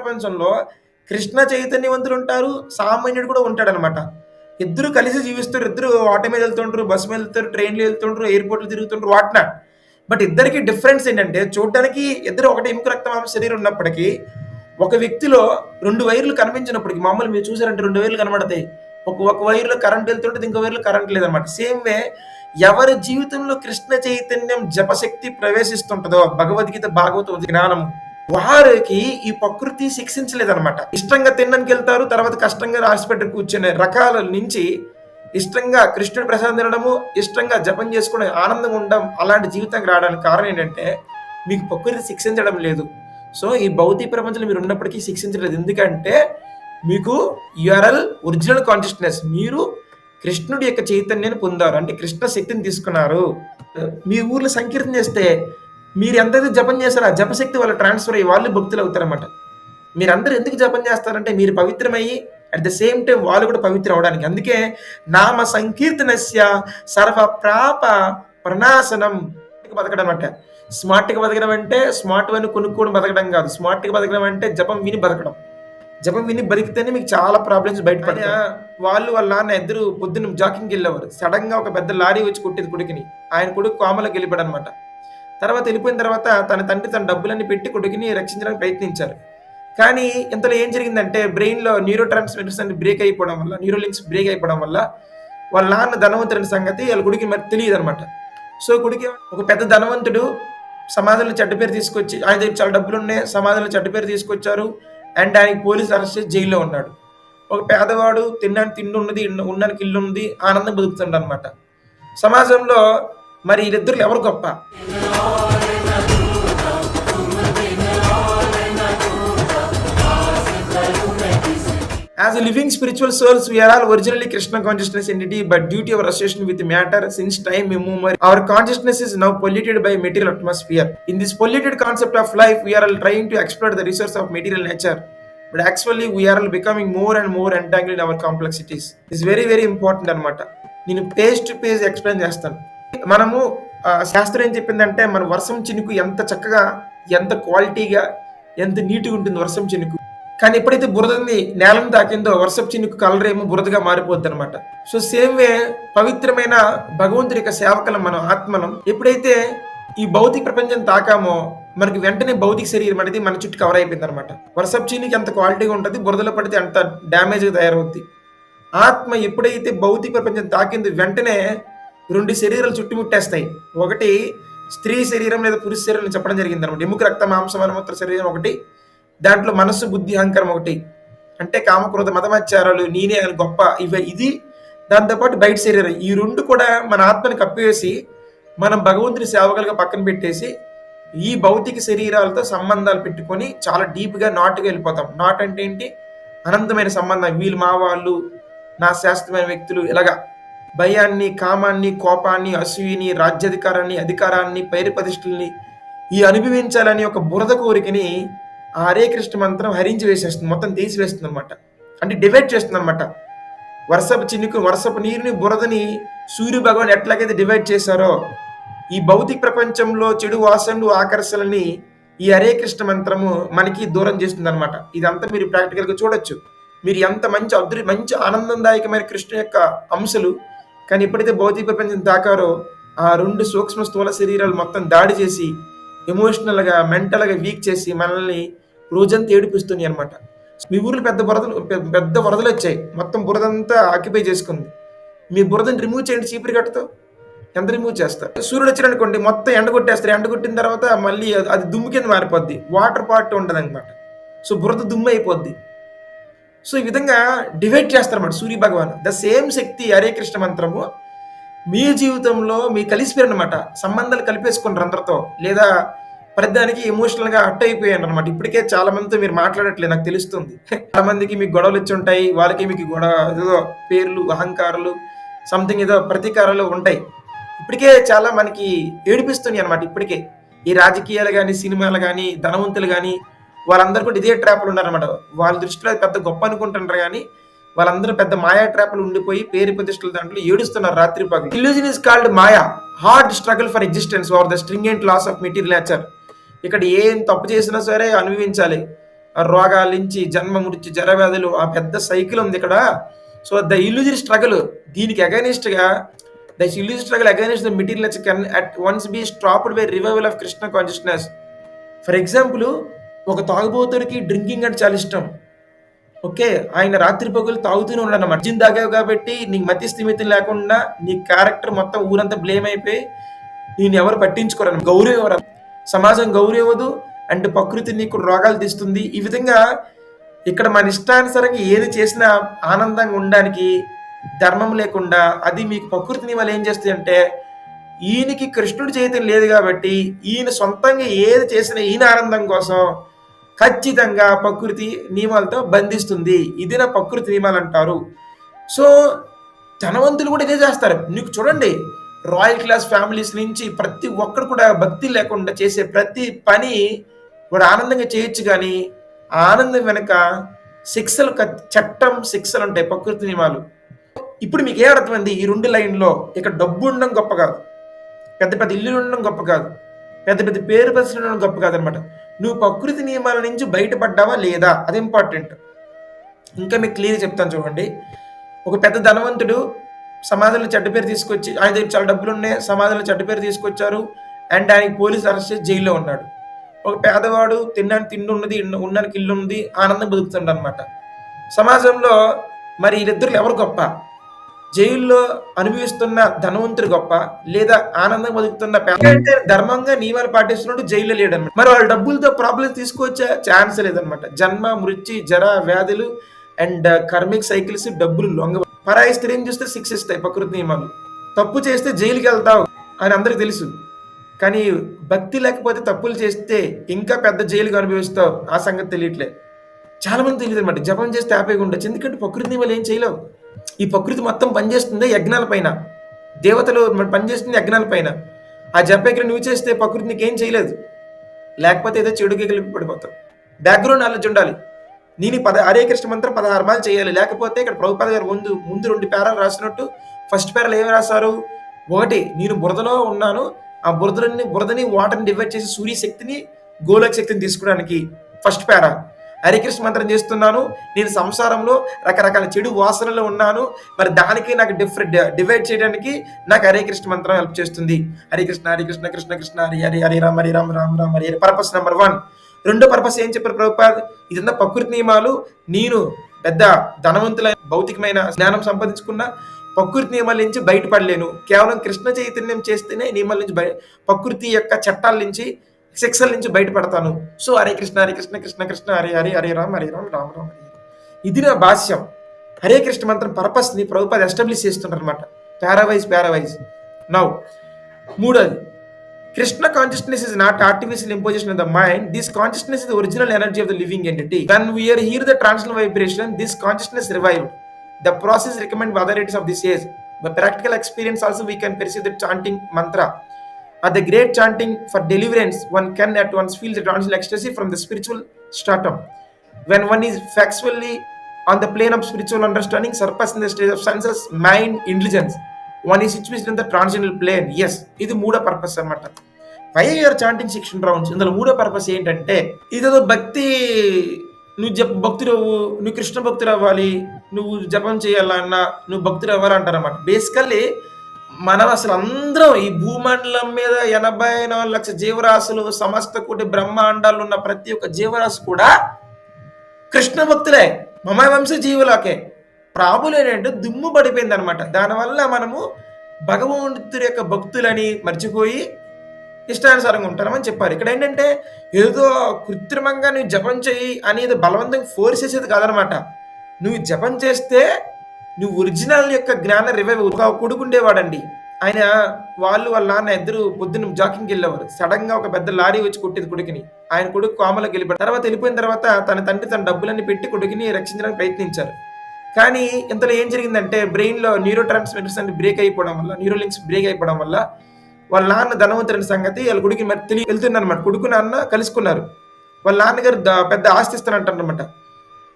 ప్రపంచంలో కృష్ణ చైతన్యవంతులు ఉంటారు, సామాన్యుడు కూడా ఉంటాడనమాట. ఇద్దరు కలిసి జీవిస్తారు, ఇద్దరు ఆటో మీద వెళ్తుంటారు, బస్సు మీద వెళ్తారు, ట్రైన్లో వెళ్తుంటారు, ఎయిర్పోర్ట్లు తిరుగుతుంటారు, వాటిన. బట్ ఇద్దరికి డిఫరెన్స్ ఏంటంటే, చూడడానికి ఇద్దరు ఒకటి ఎముక రక్తమాంస శరీరం ఉన్నప్పటికీ ఒక వ్యక్తిలో 2 వైర్లు కనిపించినప్పటికి, మామూలు మీరు చూసారంటే 2 వైర్లు కనబడతాయి, ఒక వైర్లో కరెంట్ వెళ్తుంటుంది, ఇంకో వైర్లో కరెంట్ లేదనమాట. సేమ్ వే ఎవరి జీవితంలో కృష్ణ చైతన్యం జపశక్తి ప్రవేశిస్తుంటుందో, భగవద్గీత భాగవత జ్ఞానం, వారికి ఈ ప్రకృతి శిక్షించలేదనమాట. ఇష్టంగా తినడానికి వెళ్తారు, తర్వాత కష్టంగా హాస్పిటల్ కూర్చునే రకాల నుంచి ఇష్టంగా కృష్ణుడి ప్రసాదం తినడము, ఇష్టంగా జపం చేసుకునే ఆనందంగా ఉండడం, అలాంటి జీవితానికి రావడానికి కారణం ఏంటంటే మీకు ప్రకృతి శిక్షించడం లేదు. సో ఈ భౌతిక ప్రపంచంలో మీరు ఉన్నప్పటికీ శిక్షించలేదు. ఎందుకంటే మీకు యూఆర్ఎల్ ఒరిజినల్ కాన్షియస్నెస్, మీరు కృష్ణుడి యొక్క చైతన్యాన్ని పొందారు, అంటే కృష్ణ శక్తిని తీసుకున్నారు. మీ ఊర్లో సంకీర్తన చేస్తే మీరు ఎంతైతే జపం చేస్తారో ఆ జపశక్తి వాళ్ళు ట్రాన్స్ఫర్ అయ్యి వాళ్ళు భక్తులు అవుతారన్నమాట. మీరందరూ ఎందుకు జపం చేస్తారంటే మీరు పవిత్రమయ్యి అట్ ద సేమ్ టైం వాళ్ళు కూడా పవిత్రం అవడానికి. అందుకే నామ సంకీర్తనస్య సర్వ ప్రాప ప్రణాశనం బతకడం అంటే. స్మార్ట్గా బతకడం అంటే స్మార్ట్ అని కొనుక్కోవడం బతకడం కాదు. స్మార్ట్గా బతకడం అంటే జపం విని బతకడం. జపం విని బతికితేనే మీకు చాలా ప్రాబ్లమ్స్ బయటపడతాయి. వాళ్ళు వాళ్ళ నాన్న ఇద్దరు పొద్దున్న జాకింగ్కి వెళ్ళేవారు. సడన్ గా ఒక పెద్ద లారీ వచ్చి కొట్టేది కొడుకుని. ఆయన కొడుకు కోమలోకి వెళ్ళిపోయాడు అనమాట. తర్వాత వెళ్ళిపోయిన తర్వాత తన తండ్రి తన డబ్బులన్నీ పెట్టి కొడుకుని రక్షించడానికి ప్రయత్నించారు. కానీ ఇంతలో ఏం జరిగిందంటే బ్రెయిన్లో న్యూరో ట్రాన్స్మిటర్స్ అన్ని బ్రేక్ అయిపోవడం వల్ల, న్యూరోలింక్స్ బ్రేక్ అయిపోవడం వల్ల వాళ్ళ నాన్న ధనవంతుడి సంగతి వాళ్ళ కొడుకు మరి తెలియదు అనమాట. సో కొడుకు ఒక పెద్ద ధనవంతుడు సమాజంలో చెడ్డ పేరు తీసుకొచ్చి, ఆయన దగ్గర చాలా డబ్బులు ఉన్నాయి, సమాజంలో చెడ్డ పేరు తీసుకొచ్చారు అండ్ ఆయనకి పోలీసు అరెస్ట్ చేసి జైల్లో ఉన్నాడు. ఒక పేదవాడు తినడానికి తిండి ఉన్నది, ఉండడానికి ఇల్లు ఉంది, ఆనందం బతుకుతుండ అనమాట. సమాజంలో మరి వీళ్ళిద్దరు ఎవరు గొప్ప? As a living spiritual souls, we are all originally Krishna consciousness entity, but due to our association with matter, since time immemorial, our consciousness is now polluted by material atmosphere. In this polluted concept of life, we are all trying to exploit the resource of material nature, but actually we are all becoming more and more entangled in our complexities. This is very very important అనమాట. నేను page to page explain చేస్తాను. మనము శాస్త్రం ఏం చెప్పిందంటే, మన వర్షం చినుకు ఎంత చక్కగా, ఎంత క్వాలిటీగా, ఎంత నీట్గా ఉంటుంది వర్షం చినుకు. కానీ ఎప్పుడైతే బురదని నేలను తాకిందో వర్షపు చినుకు కలర్ ఏమో బురదగా మారిపోద్ది అనమాట. సో సేమ్ వే పవిత్రమైన భగవంతుడి యొక్క సేవకులం మనం, ఆత్మనం. ఎప్పుడైతే ఈ భౌతిక ప్రపంచం తాకామో మనకి వెంటనే భౌతిక శరీరం అనేది మన చుట్టూ కవర్ అయిపోయింది అనమాట. వర్షపు చినుకు ఎంత క్వాలిటీగా ఉంటుంది, బురదలో పడితే అంత డ్యామేజ్గా తయారవుద్ది. ఆత్మ ఎప్పుడైతే భౌతిక ప్రపంచం తాకిందో వెంటనే 2 శరీరాలు చుట్టుముట్టేస్తాయి. ఒకటి స్త్రీ శరీరం లేదా పురుష శరీరం చెప్పడం జరిగింది అనమాట. ఎముక రక్త మాంస మలమూత్ర శరీరం ఒకటి, దాంట్లో మనస్సు బుద్ధి అహంకారం ఒకటి, అంటే కామక్రోధ మతమాచారాలు, నేనే అని గొప్ప, ఇది. దాంతోపాటు బయట శరీరం, ఈ 2 కూడా మన ఆత్మని కప్పివేసి మనం భగవంతుని సేవకులుగా పక్కన పెట్టేసి ఈ భౌతిక శరీరాలతో సంబంధాలు పెట్టుకొని చాలా డీప్గా నాటుగా వెళ్ళిపోతాం. నాట్ అంటే ఏంటి? అనంతమైన సంబంధం. వీళ్ళు మా వాళ్ళు, నా శాస్త్రమైన వ్యక్తులు, ఇలాగా భయాన్ని, కామాన్ని, కోపాన్ని, అసూయని, రాజ్యాధికారాన్ని, అధికారాన్ని, పైరు ప్రతిష్టల్ని ఈ అనుభవించాలని ఒక బురద కోరికని ఆ హరే కృష్ణ మంత్రం హరించి వేసేస్తుంది, మొత్తం తీసివేస్తుంది అనమాట. అంటే డివైడ్ చేస్తుంది అనమాట. వర్షపు చినుకు, వర్షపు నీరుని, బురదని సూర్య భగవాన్ ఎట్లాగైతే డివైడ్ చేశారో ఈ భౌతిక ప్రపంచంలో చెడు వాసనలు, ఆకర్షణని ఈ హరే కృష్ణ మంత్రము మనకి దూరం చేస్తుంది అనమాట. ఇదంతా మీరు ప్రాక్టికల్గా చూడొచ్చు. మీరు ఎంత మంచి ఆనందదాయకమైన కృష్ణ యొక్క అంశాలు, కానీ ఎప్పుడైతే భౌతిక ప్రపంచం తాకారో ఆ 2 సూక్ష్మ స్థూల శరీరాలు మొత్తం దాడి చేసి ఎమోషనల్గా, మెంటల్గా వీక్ చేసి మనల్ని రోజంతా ఏడిపిస్తుంది అనమాట. మీ ఊర్లో పెద్ద వరదలు వచ్చాయి, మొత్తం బురదంతా ఆక్యుపై చేసుకుంది. మీ బురదని రిమూవ్ చేయండి చీపురు కట్టతో, ఎంత రిమూవ్ చేస్తారు? సూర్యుడు వచ్చాడు అనుకోండి, మొత్తం ఎండగొట్టేస్తారు. ఎండగొట్టిన తర్వాత మళ్ళీ అది దుమ్ము కింద మారిపోద్ది, వాటర్ పార్ట్ ఉండదు అనమాట. సో బురద దుమ్ము అయిపోద్ది. సో ఈ విధంగా డివైడ్ చేస్తారన్నమాట సూర్య భగవాన్. ద సేమ్ శక్తి హరే కృష్ణ మంత్రము మీ జీవితంలో మీ కలిసిపోయారు అనమాట. సంబంధాలు కలిపేసుకుంటారు అందరితో, లేదా ప్రతిదానికి ఎమోషనల్గా అట్ అయిపోయారు అనమాట. ఇప్పటికే చాలా మందితో మీరు మాట్లాడట్లేదు, నాకు తెలుస్తుంది. చాలా మందికి మీకు గొడవలు వచ్చి ఉంటాయి, వాళ్ళకి మీకు ఏదో పేర్లు, అహంకారాలు, సంథింగ్ ఏదో ప్రతీకారాలు ఉంటాయి. ఇప్పటికే చాలా మనకి ఏడిపిస్తున్నాయి అనమాట. ఇప్పటికే ఈ రాజకీయాలు కానీ, సినిమాలు కానీ, ధనవంతులు కానీ వాళ్ళందరూ కూడా ఇదే ట్రాప్లు ఉన్నారనమాట. వాళ్ళ దృష్టిలో పెద్ద గొప్ప అనుకుంటున్నారు, కానీ వాళ్ళందరూ పెద్ద మాయా ట్రాప్లు ఉండిపోయి పేరు ప్రతిష్టల దాంట్లో ఏడుస్తున్నారు రాత్రి పగలు. Illusion is called maya, hard struggle for existence are the stringent laws of material nature. ఇక్కడ ఏం తప్పు చేసినా సరే అనుభవించాలి, ఆ రోగాల నుంచి జన్మ మృత్యు జరవ్యాధులు ఆ పెద్ద సైకిల్ ఉంది ఇక్కడ. సో ద ఇల్యూజరీ స్ట్రగుల్ దీనికి అగైనిస్ట్ గా the illusory struggle against the material can at once B stopped by revival of Krishna consciousness. For example, ఒక తాగుబోతుడికి డ్రింకింగ్ అంటే చాలా ఇష్టం. ఓకే, ఆయన రాత్రి పగులు తాగుతూనే ఉన్నాడు అన్నమాట. జిన్ తాగావు కాబట్టి నీకు మతి స్థిమితం లేకుండా నీ క్యారెక్టర్ మొత్తం ఊరంతా బ్లేమ్ అయిపోయి నేను ఎవరు పట్టించుకోరు, గౌరవం ఎవరు, సమాజం గౌరవం ఇవ్వదు, అండ్ ప్రకృతి నీకు రోగాలు తీస్తుంది. ఈ విధంగా ఇక్కడ మన ఇష్టానుసారంగా ఏది చేసినా ఆనందంగా ఉండడానికి ధర్మం లేకుండా అది మీకు ప్రకృతి నియమాలు ఏం చేస్తాయి అంటే, ఈయనకి కృష్ణుడి చైతన్యం లేదు కాబట్టి ఈయన సొంతంగా ఏది చేసినా ఈయన ఆనందం కోసం ఖచ్చితంగా ప్రకృతి నియమాలతో బంధిస్తుంది. ఇది నా ప్రకృతి నియమాలు అంటారు. సో ధనవంతులు కూడా ఇదే చేస్తారు. నీకు చూడండి, రాయల్ క్లాస్ ఫ్యామిలీస్ నుంచి ప్రతి ఒక్కరు కూడా భక్తి లేకుండా చేసే ప్రతి పని వాడు ఆనందంగా చేయొచ్చు, కానీ ఆనందం వెనక శిక్షలు, చట్టం శిక్షలు ఉంటాయి, ప్రకృతి నియమాలు. ఇప్పుడు మీకు ఏ అర్థమైంది ఈ 2 లైన్లో? ఇక్కడ డబ్బు ఉండడం గొప్ప కాదు, పెద్ద పెద్ద ఇల్లు ఉండడం గొప్ప కాదు, పెద్ద పెద్ద పేరు ప్రశ్నలు ఉండడం గొప్ప కాదు అనమాట. నువ్వు ప్రకృతి నియమాల నుంచి బయటపడ్డావా లేదా, అది ఇంపార్టెంట్. ఇంకా మీకు క్లియర్ చెప్తాను చూడండి. ఒక పెద్ద ధనవంతుడు సమాజంలో చెడ్డ పేరు తీసుకొచ్చి, ఆయన దగ్గర చాలా డబ్బులు ఉన్నాయి, సమాజంలో చెడ్డ పేరు తీసుకొచ్చారు, అండ్ ఆయనకి పోలీసు అరెస్ట్ చేసి జైల్లో ఉన్నాడు. ఒక పేదవాడు తినడానికి తిండి ఉన్నది, ఉండడానికి ఇల్లు ఉంది, ఆనందం బతుకుతుండ అనమాట. సమాజంలో మరి వీళ్ళిద్దరు ఎవరు గొప్ప? జైల్లో అనుభవిస్తున్న ధనవంతుడు గొప్ప, లేదా ఆనందం బతుకుతున్న పేద? ధర్మంగా నియమాలు పాటిస్తున్నట్టు జైల్లో లేడనమాట. మరి వాళ్ళ డబ్బులతో ప్రాబ్లమ్స్ తీసుకొచ్చే ఛాన్స్ లేదనమాట. జన్మ మృత్యు జర వ్యాధులు అండ్ కర్మిక్ సైకిల్స్, డబ్బులు లొంగ. పరాయి స్త్రీని చూస్తే శిక్షిస్తాయి ప్రకృతి నియమాలు. తప్పు చేస్తే జైలుకి వెళ్తావు అని అందరికి తెలుసు, కానీ భక్తి లేకపోతే తప్పులు చేస్తే ఇంకా పెద్ద జైలుకి అనుభవిస్తావు, ఆ సంగతి తెలియట్లే. చాలా మంది తెలియదు అనమాట. జపం చేస్తే హ్యాపీగా ఉండొచ్చు, ఎందుకంటే ప్రకృతి నియమాలు ఏం చేయలేవు. ఈ ప్రకృతి మొత్తం పనిచేస్తుంది యజ్ఞాల పైన, దేవతలు పనిచేస్తుంది యజ్ఞాల పైన. ఆ జపయజ్ఞ నువ్వు చేస్తే ప్రకృతి నీకేం చేయలేదు, లేకపోతే ఏదో చెడుకి కలిపి పడిపోతావు. బ్యాక్గ్రౌండ్ నాలెడ్జ్ ఉండాలి. నేను హరే కృష్ణ మంత్రం 16 మార్లు చేయాలి, లేకపోతే ఇక్కడ ప్రభుపాద గారు ముందు 2 పేరాలు రాసినట్టు ఫస్ట్ పేరాలు ఏమి రాశారు? 1, నేను బురదలో ఉన్నాను, ఆ బురదని వాటర్ని డివైడ్ చేసి సూర్యశక్తిని గోలోక శక్తిని తీసుకోవడానికి ఫస్ట్ పేరా. హరే కృష్ణ మంత్రం చేస్తున్నాను, నేను సంసారంలో రకరకాల చెడు వాసనలో ఉన్నాను, మరి దానికి నాకు డివైడ్ చేయడానికి నాకు హరే కృష్ణ మంత్రం హెల్ప్ చేస్తుంది. హరే కృష్ణ హరే కృష్ణ కృష్ణ కృష్ణ హరి హరి హరి రామ హరి రామ రామ రామ హరి. Purpose number 1. రెండో పర్పస్ ఏం చెప్పారు ప్రభుపాద్? ఇదంతా ప్రకృతి నియమాలు. నేను పెద్ద ధనవంతుల భౌతికమైన జ్ఞానం సంపాదించుకున్న ప్రకృతి నియమాల నుంచి బయటపడలేను, కేవలం కృష్ణ చైతన్యం చేస్తేనే నియమాల నుంచి ప్రకృతి యొక్క చట్టాల నుంచి శిక్షల నుంచి బయటపడతాను. సో హరే కృష్ణ కృష్ణ కృష్ణ హరి హరి హరే రామ రామ రామ హరి. ఇది నా భాష్యం. హరే కృష్ణ మంత్రం పర్పస్ ని ప్రభుపాద ఎస్టాబ్లిష్ చేస్తున్నారు అనమాట, పారావైజ్. నౌ మూడోది, Krishna consciousness is not artificial imposition of the mind. This consciousness is the original energy of the living entity. When we hear the transcendental vibration, this consciousness revived. The process recommended by other entities of this age. By practical experience also we can perceive the chanting mantra. At the great chanting for deliverance, one can at once feel the transcendental ecstasy from the spiritual stratum. When one is factually on the plane of spiritual understanding, surpassing the stage of senses, mind, intelligence, one is situated in the transcendental plane. Yes, ఇది మూడో purpose అనమాట. 5 year chanting 16 rounds. ఇందులో మూడో purpose ఏంటంటే, ఇదేదో భక్తి, నువ్వు నువ్వు కృష్ణ భక్తులు అవ్వాలి, నువ్వు జపం చేయాలన్నా నువ్వు భక్తులు అవ్వాలంటారు అనమాట. బేసికల్లీ మనం అసలు అందరం ఈ భూమండలం మీద 84 లక్షల జీవరాశులు, సమస్త కోటి బ్రహ్మాండాలు ఉన్న ప్రతి ఒక్క జీవరాశి కూడా కృష్ణ భక్తులే, మమ వంశ జీవులకే. ప్రాబ్లం ఏంటంటే దుమ్ము పడిపోయింది అనమాట. దానివల్ల మనము భగవంతుడి యొక్క భక్తులని మర్చిపోయి ఇష్టానుసారంగా ఉంటారని చెప్పారు. ఇక్కడ ఏంటంటే ఏదో కృత్రిమంగా నువ్వు జపం చేయి అనేది బలవంతంగా ఫోర్స్ చేసేది కాదనమాట. నువ్వు జపం చేస్తే నువ్వు ఒరిజినల్ యొక్క జ్ఞానం రివైవ్. ఒక కొడుకుండేవాడండి, ఆయన వాళ్ళ నాన్న ఇద్దరు పొద్దున్న జాకింగ్కి వెళ్ళేవారు. సడన్ గా ఒక పెద్ద లారీ వచ్చి కొట్టేది కొడుకుని. ఆయన కొడుకు కోమలోకి వెళ్ళిపోయిన తర్వాత తన తండ్రి తన డబ్బులన్నీ పెట్టి కొడుకుని రక్షించడానికి ప్రయత్నించారు. కానీ ఇంతలో ఏం జరిగిందంటే, బ్రెయిన్ లో న్యూరో ట్రాన్స్మిటర్స్ అన్ని బ్రేక్ అయిపోవడం వల్ల, న్యూరోలింక్స్ బ్రేక్ అయిపోవడం వల్ల వాళ్ళ నాన్న ధనవంతుడి సంగతి వాళ్ళ కొడుకు మరి వెళ్తుందన్నమాట. కొడుకు నాన్న కలుసుకున్నారు. వాళ్ళ నాన్నగారు పెద్ద ఆస్తి ఇస్తానంటారనమాట.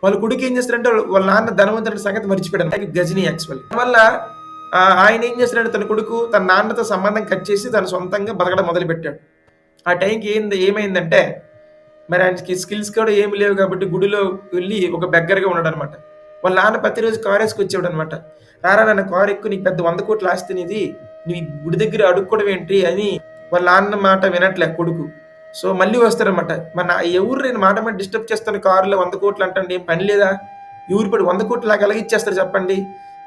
వాళ్ళ కొడుకు ఏం చేస్తారంటే వాళ్ళ నాన్న ధనవంతుడి సంగతి మర్చిపోయాడు. గజనీ యాక్చువల్లీ వల్ల ఆయన ఏం చేస్తాడంటే తన కొడుకు తన నాన్నతో సంబంధం కట్ చేసి తన సొంతంగా బతకడం మొదలు పెట్టాడు. ఆ టైంకి ఏమైందంటే మరి ఆయనకి స్కిల్స్ కూడా ఏమి లేవు కాబట్టి గుడిలో వెళ్ళి ఒక బెగ్గరగా ఉన్నాడు అనమాట. వాళ్ళ నాన్న ప్రతిరోజు కారు వేసుకొచ్చేవాడు అనమాట. రారా నాన్న కారు ఎక్కువ, నీకు పెద్ద 100 కోట్ల ఆస్తి నీది, నీ గుడి దగ్గర అడుక్కోవడం ఏంటి అని వాళ్ళ నాన్న మాట వినట్లే కొడుకు. సో మళ్ళీ వస్తారనమాట. ఎవరు నేను మాట మాట డిస్టర్బ్ చేస్తాను, కారులో 100 కోట్లు అంటే ఏం పని లేదా, ఎవరు పడి 100 కోట్లు నాకు ఎలాగ ఇచ్చేస్తారు చెప్పండి,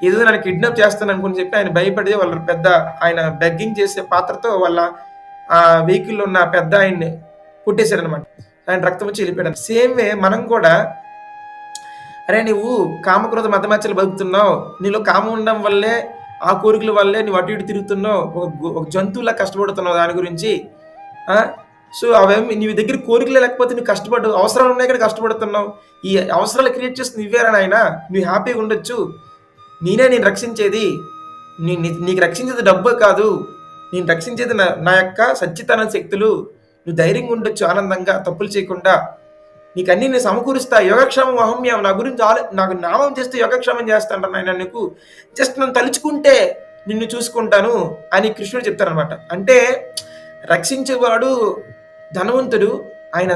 ఏదో నన్ను కిడ్నాప్ చేస్తాను అనుకుని చెప్పి ఆయన భయపడి వాళ్ళ పెద్ద ఆయన బెగ్గింగ్ చేసే పాత్రతో వాళ్ళ ఆ వెహికల్లో ఉన్న పెద్ద ఆయన్ని కొట్టేశారనమాట. ఆయన రక్తం వచ్చి వెళ్ళిపోయాడు. సేమ్ వే మనం కూడా, అరే నువ్వు కామక్రోధ మతమచ్చలు బతుకుతున్నావు, నీలో కామం ఉండడం వల్లే ఆ కోరికల వల్లే నువ్వు అటు ఇటు తిరుగుతున్నావు, ఒక జంతువులా కష్టపడుతున్నావు దాని గురించి. సో అవేమి నీ దగ్గర కోరికలే లేకపోతే నువ్వు కష్టపడు, అవసరాలు ఉన్నాయి కానీ కష్టపడుతున్నావు. ఈ అవసరాలు క్రియేట్ చేసి నువ్వేరా నాయన, నువ్వు హ్యాపీగా ఉండొచ్చు, నేను రక్షించేది, నీకు రక్షించేది డబ్బు కాదు, నేను రక్షించేది నా యొక్క సచ్చితన శక్తులు. నువ్వు ధైర్యంగా ఉండొచ్చు, ఆనందంగా తప్పులు చేయకుండా, నీకు అన్ని నేను సమకూరుస్తా. యోగక్షేమం అహమ్యం, నా గురించి నాకు నామం చేస్తే యోగక్షేమం చేస్తాను నాయన, నీకు జస్ట్ నన్ను తలుచుకుంటే నిన్ను చూసుకుంటాను అని కృష్ణుడు చెప్తారనమాట. అంటే రక్షించేవాడు ధనవంతుడు, ఆయన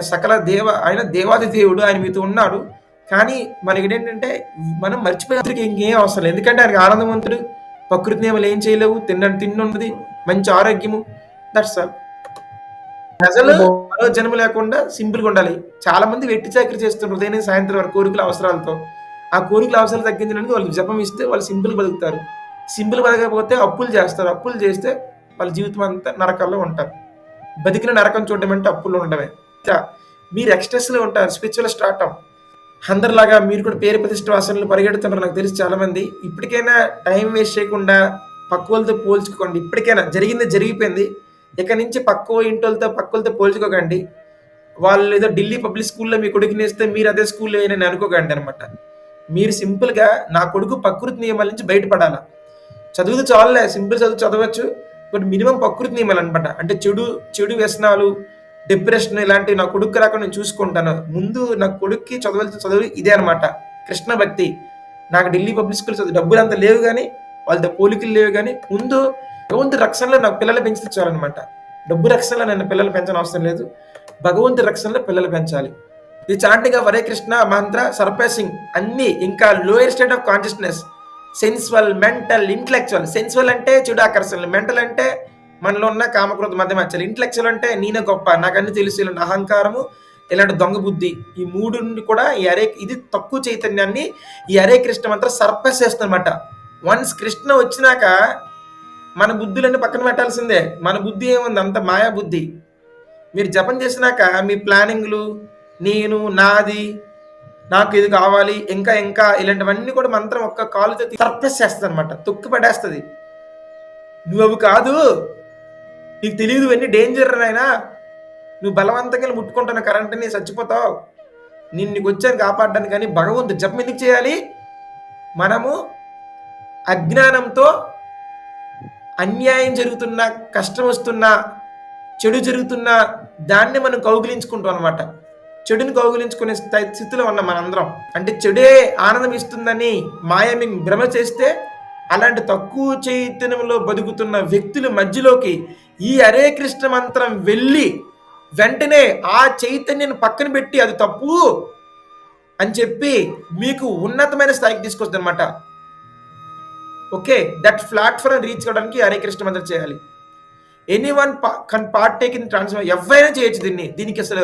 ఆయన దేవాది దేవుడు, ఆయన మీతో ఉన్నాడు. కానీ మనకి ఏంటంటే మనం మర్చిపోయేందుకు ఇంకేం అవసరం లేదు, ఎందుకంటే ఆయనకి ఆనందవంతుడు, ప్రకృతి నియమాలు ఏం చేయలేవు, తిండి ఉన్నది, మంచి ఆరోగ్యము, దట్స్ ఆల్. ప్రజలు మరో జన్మ లేకుండా సింపుల్గా ఉండాలి. చాలా మంది వెట్టి చాకరీ చేస్తున్నారు ఉదయం సాయంత్రం వరకు కోరికల అవసరాలతో. ఆ కోరికల అవసరాలు తగ్గించడానికి వాళ్ళు జపం ఇస్తే వాళ్ళు సింపుల్ బతుకుతారు. సింపుల్ బతకపోతే అప్పులు చేస్తారు, అప్పులు చేస్తే వాళ్ళ జీవితం అంతా నరకాల్లో ఉంటారు. బతికిన నరకం చూడడం అంటే అప్పుల్లో ఉండడమే. మీరు ఎక్స్ట్రెస్లో ఉంటారు, స్పిరిచువల్ స్టార్టప్ అందరిలాగా మీరు కూడా పేరు ప్రతిష్ట వాసనలు పరిగెడుతున్నారు నాకు తెలిసి చాలా మంది. ఇప్పటికైనా టైం వేస్ట్ చేయకుండా పక్క వాళ్ళతో పోల్చుకోండి. ఇప్పటికైనా జరిగింది జరిగిపోయింది, ఇక నుంచి పక్క ఇంటోళ్ళతో పోల్చుకోకండి. వాళ్ళు ఏదో ఢిల్లీ పబ్లిక్ స్కూల్లో మీ కొడుకుని వేస్తే మీరు అదే స్కూల్లో నేను అనుకోకండి అనమాట. మీరు సింపుల్గా నా కొడుకు ప్రకృతి నియమాల నుంచి బయటపడాలా, చదువుతూ చాలులే, సింపుల్ చదువు చదవచ్చు, బట్ మినిమం ప్రకృతి నియమాలు అనమాట. అంటే చెడు వ్యసనాలు, డిప్రెషన్ ఇలాంటివి నా కొడుకు రాకుండా నేను చూసుకుంటాను. ముందు నా కొడుక్కి చదువు ఇదే అనమాట, కృష్ణ భక్తి. నాకు ఢిల్లీ పబ్లిక్ స్కూల్ చదువు డబ్బులు అంత లేవు కానీ, వాళ్ళతో పోలికలు లేవు కానీ, ముందు భగవంతు రక్షణలో నాకు పిల్లలు పెంచితే చాలన్నమాట. డబ్బు రక్షణలో నన్ను పిల్లలు పెంచడం అవసరం లేదు, భగవంతు రక్షణలో పిల్లలు పెంచాలి. ఇది చాంటింగ్ ఆఫ్ హరే కృష్ణ మంత్ర సర్పాసింగ్ అన్ని, ఇంకా lower state of consciousness, sensual, mental, intellectual. Sensual అంటే చెడు ఆకర్షణలు, మెంటల్ అంటే మనలో ఉన్న కామక్రోధ మధ్యమర్చాలి, ఇంటలెక్చువల్ అంటే నేనే గొప్ప, నాకన్నీ తెలుసు ఇలాంటి అహంకారము, ఇలాంటి దొంగ బుద్ధి, ఈ మూడు కూడా ఇది తక్కువ చైతన్యాన్ని ఈ హరే కృష్ణ మంత్రం సర్పస్ చేస్తుందన్నమాట. వన్స్ కృష్ణ వచ్చినాక మన బుద్ధులన్నీ పక్కన పెట్టాల్సిందే. మన బుద్ధి ఏముంది, అంత మాయా బుద్ధి. మీరు జపం చేసినాక మీ ప్లానింగ్లు, నేను నాది, నాకు ఇది కావాలి, ఇంకా ఇంకా ఇలాంటివన్నీ కూడా మంత్రం ఒక్క కాలుతో సర్ప్రెస్ చేస్తుంది అనమాట, తొక్కి పడేస్తుంది. నువ్వు అవి కాదు, నీకు తెలియదు, ఇవన్నీ డేంజర్ అయినా, నువ్వు బలవంతంగా ముట్టుకుంటున్న కరెంట్ని చచ్చిపోతావు, నేను నీకు వచ్చాను కాపాడడానికి. కానీ భగవంతుడు జపం ఎందుకు చేయాలి? మనము అజ్ఞానంతో అన్యాయం జరుగుతున్నా, కష్టం వస్తున్నా, చెడు జరుగుతున్నా దాన్ని మనం కౌగిలించుకుంటాం అనమాట. చెడుని కౌగిలించుకునే స్థితిలో ఉన్నాం మనందరం. అంటే చెడే ఆనందం ఇస్తుందని మాయని భ్రమ చేస్తే, అలాంటి తక్కువ చైతన్యంలో బతుకుతున్న వ్యక్తుల మధ్యలోకి ఈ హరే కృష్ణ మంత్రం వెళ్ళి వెంటనే ఆ చైతన్యాన్ని పక్కన పెట్టి అది తప్పు అని చెప్పి మీకు ఉన్నతమైన స్థాయికి తీసుకొస్తుంది అనమాట. ఓకే, దట్ ప్లాట్ఫామ్ రీచ్ అవ్వడానికి హరే కృష్ణ మంత్రం చేయాలి. Anyone can partake in transfer, ఎవరైనా చేయొచ్చు దీనికి అసలు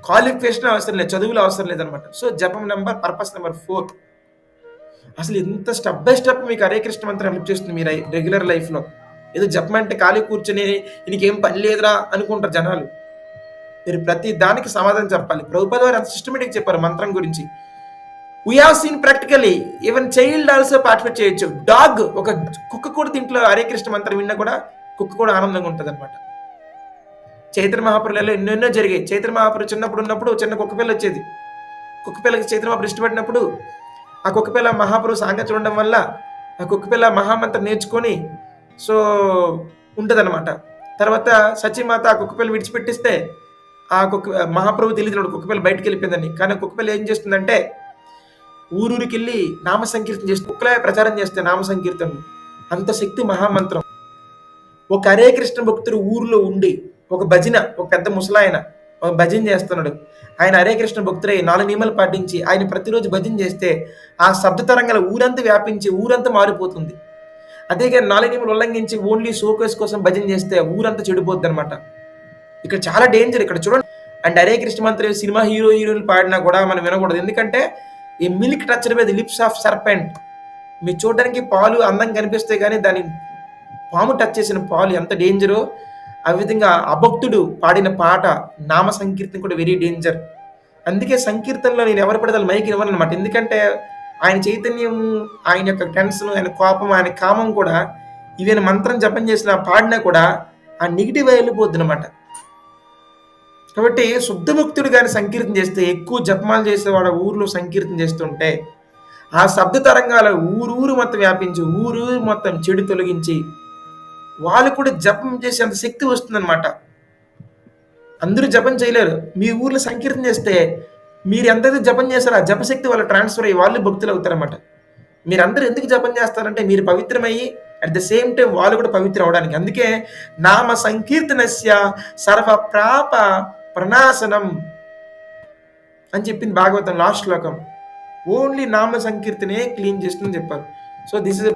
క్వాలిఫికేషన్ అవసరం లేదు, చదువులు అవసరం లేదనమాట. సో జపం నెంబర్, పర్పస్ నెంబర్ 4. అసలు ఎంత స్టెప్ బై స్టెప్ మీకు హరే కృష్ణ మంత్రం హెల్ప్ చేస్తుంది మీ రెగ్యులర్ లైఫ్లో. ఏదో జపం అంటే ఖాళీ కూర్చొని నీకేం పని లేదురా అనుకుంటారు జనాలు. మీరు ప్రతి దానికి సమాధానం చెప్పాలి. ప్రభుపాద వారు అంత సిస్టమేటిక్ చెప్పారు మంత్రం గురించి. We have seen practically, even child also participate చేయొచ్చు. డాగ్, ఒక కుక్క కూడా దీంట్లో హరే కృష్ణ మంత్రం విన్నా కూడా కుక్క కూడా ఆనందంగా ఉంటుంది అనమాట. చైత్ర మహాపురులలో ఎన్నెన్నో జరిగాయి. చైత్ర మహాపురు చిన్నప్పుడు ఉన్నప్పుడు చిన్న కుక్కపిల్ల వచ్చేది. కుక్కపిల్లకి చైత్ర మహాపురు ఇష్టపడినప్పుడు ఆ కుక్కపిల్ల మహాపురు సాంగ చూడడం వల్ల ఆ కుక్కపిల్ల మహామంత్రం నేర్చుకొని సో ఉంటుంది అనమాట. తర్వాత సచిమాత ఆ కుక్కపిల్ల విడిచిపెట్టిస్తే ఆ మహాప్రభు తెలియదు కుక్కపిల్ల బయటకు వెళ్ళిపోయిందని. కానీ కుక్కపిల్ల ఏం చేస్తుందంటే ఊరూరికి వెళ్ళి నామ సంకీర్తన చేస్తుంది. కుక్కలే ప్రచారం చేస్తే నామ సంకీర్తన, అంత శక్తి మహామంత్రం. ఒక హరే కృష్ణ భక్తుడు ఊరిలో ఉండి ఒక భజన, ఒక పెద్ద ముసలాయన భజన చేస్తున్నాడు. ఆయన హరే కృష్ణ భక్తుడై 4 నియమాలు పాటించి ఆయన ప్రతిరోజు భజన చేస్తే ఆ శబ్ద తరంగాలు ఊరంతా వ్యాపించి ఊరంతా మారిపోతుంది. అదే గాని 4 నియమాలు ఉల్లంఘించి ఓన్లీ షోకేస్ కోసం భజన చేస్తే ఊరంతా చెడిపోద్దనమాట. ఇక్కడ చాలా డేంజర్ ఇక్కడ చూడండి. అండ్ హరే కృష్ణ మంత్రం సినిమా హీరో హీరోయిన్లు పాడినా కూడా మనం వినకూడదు. ఎందుకంటే ఈ milk touched by the lips of serpent. మీరు చూడడానికి పాలు అందంగా కనిపిస్తాయి కానీ దాని పాము టచ్ చేసిన పాలు ఎంత డేంజరో ఆ విధంగా అభక్తుడు పాడిన పాట నామ సంకీర్తన కూడా వెరీ డేంజర్. అందుకే సంకీర్తనలో నేను ఎవరు పడితే వాళ్ళు మైక్ ఇవ్వనమాట. ఎందుకంటే ఆయన చైతన్యం, ఆయన యొక్క టెన్షన్, ఆయన కోపం, ఆయన కామం కూడా ఈవెన్ మంత్రం జపం చేసిన పాడినా కూడా ఆ నెగిటివ్ వెళ్ళిపోద్ది అనమాట. కాబట్టి శుద్ధ భక్తుడు కానీ సంకీర్తన చేస్తే, ఎక్కువ జపమాలు చేసేవాడు ఊర్లో సంకీర్తన చేస్తుంటే ఆ శబ్ద తరంగాల ఊరూరు మొత్తం వ్యాపించి ఊరూరు మొత్తం చెడు తొలగించి వాళ్ళు కూడా జపం చేసేంత శక్తి వస్తుందన్నమాట. అందరూ జపం చేయలేరు. మీ ఊర్లో సంకీర్తన చేస్తే మీరు ఎంతైతే జపం చేస్తారో ఆ జపశక్తి వాళ్ళు ట్రాన్స్ఫర్ అయ్యి వాళ్ళు భక్తులు అవుతారన్నమాట. మీరందరూ ఎందుకు జపం చేస్తారంటే మీరు పవిత్రమయ్యి అట్ ద సేమ్ టైం వాళ్ళు కూడా పవిత్రం అవడానికి. అందుకే నామ సంకీర్తనస్య సర్వ ప్రాప ప్రణాశనం అని చెప్పింది భాగవతం లాస్ట్ శ్లోకం. ఓన్లీ నామ సంకీర్తనే క్లీన్ చేస్తుందని చెప్పారు. So this is